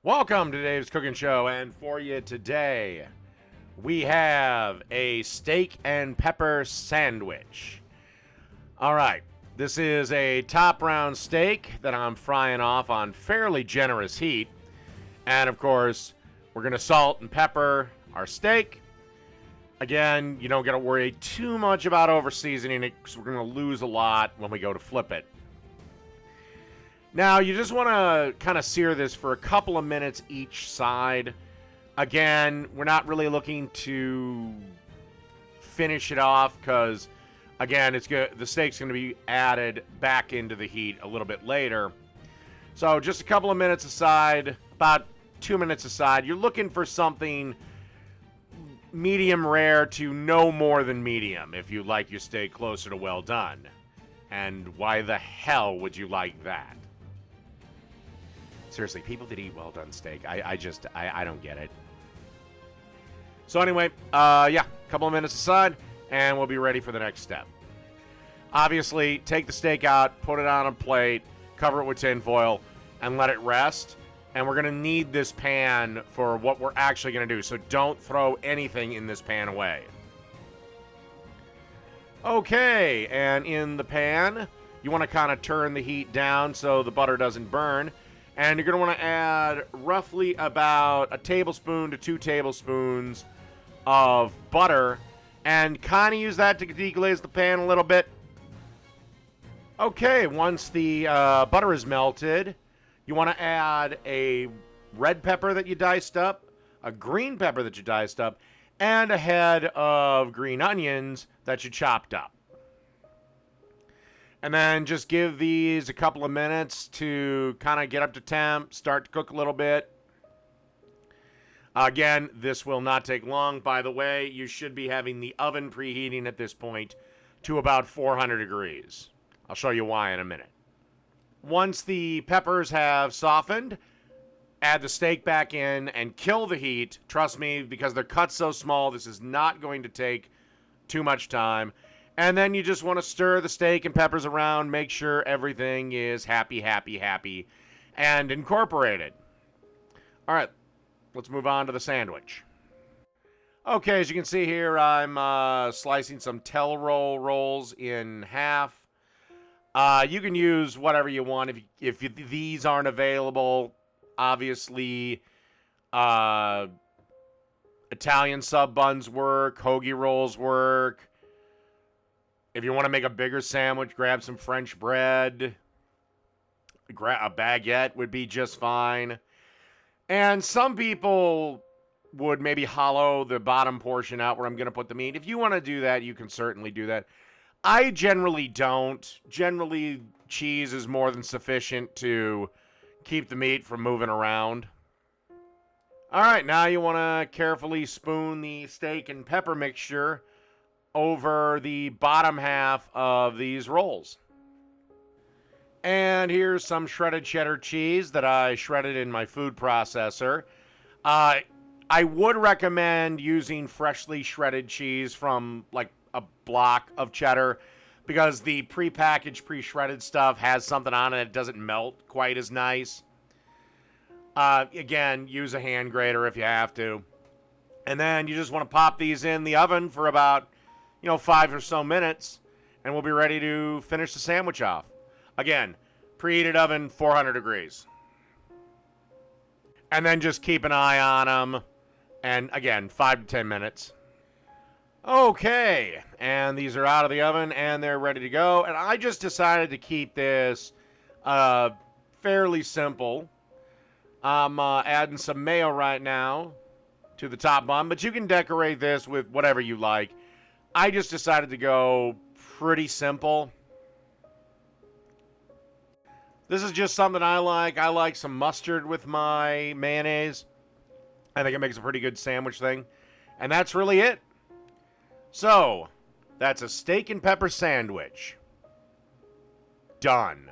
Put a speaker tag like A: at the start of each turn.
A: Welcome to Dave's Cooking Show, and for you today, we have a steak and pepper sandwich. All right, this is a top round steak that I'm frying off on fairly generous heat. And of course, we're going to salt and pepper our steak. Again, you don't got to worry too much about over seasoning it because we're going to lose a lot when we go to flip it. Now, you just want to kind of sear this for a couple of minutes each side. Again, we're not really looking to finish it off because, again, the steak's going to be added back into the heat a little bit later. So just a couple of minutes aside, about 2 minutes aside. You're looking for something medium rare to no more than medium if you like your steak closer to well done. And why the hell would you like that? Seriously, people that eat well-done steak, I don't get it. So anyway, a couple of minutes aside, and we'll be ready for the next step. Obviously, take the steak out, put it on a plate, cover it with tin foil, and let it rest. And we're going to need this pan for what we're actually going to do, so don't throw anything in this pan away. Okay, and in the pan, you want to kind of turn the heat down so the butter doesn't burn. And you're going to want to add roughly about a tablespoon to 2 tablespoons of butter and kind of use that to deglaze the pan a little bit. Okay, once the butter is melted, you want to add a red pepper that you diced up, a green pepper that you diced up, and a head of green onions that you chopped up. And then just give these a couple of minutes to kind of get up to temp, start to cook a little bit. Again, this will not take long. By the way, you should be having the oven preheating at this point to about 400 degrees. I'll show you why in a minute. Once the peppers have softened, add the steak back in and kill the heat. Trust me, because they're cut so small, this is not going to take too much time. And then you just want to stir the steak and peppers around, make sure everything is happy, and incorporated. All right, let's move on to the sandwich. Okay, as you can see here, I'm slicing some Tellroll rolls in half. You can use whatever you want. If these aren't available, obviously, Italian sub buns work, hoagie rolls work. If you want to make a bigger sandwich, grab some French bread. A baguette would be just fine. And some people would maybe hollow the bottom portion out where I'm going to put the meat. If you want to do that, you can certainly do that. I generally don't. Generally, cheese is more than sufficient to keep the meat from moving around. All right, now you want to carefully spoon the steak and pepper mixture over the bottom half of these rolls. And here's some shredded cheddar cheese that I shredded in my food processor. I would recommend using freshly shredded cheese from like a block of cheddar because the prepackaged, pre-shredded stuff has something on it that doesn't melt quite as nice. Again, use a hand grater if you have to. And then you just want to pop these in the oven for about 5 or so minutes, and we'll be ready to finish the sandwich off. Again, preheated oven, 400 degrees. And then just keep an eye on them, and again, 5 to 10 minutes. Okay, and these are out of the oven, and they're ready to go, and I just decided to keep this fairly simple. I'm adding some mayo right now to the top bun, but you can decorate this with whatever you like. I just decided to go pretty simple. This is just something I like. I like some mustard with my mayonnaise. I think it makes a pretty good sandwich thing. And that's really it. So, that's a steak and pepper sandwich. Done.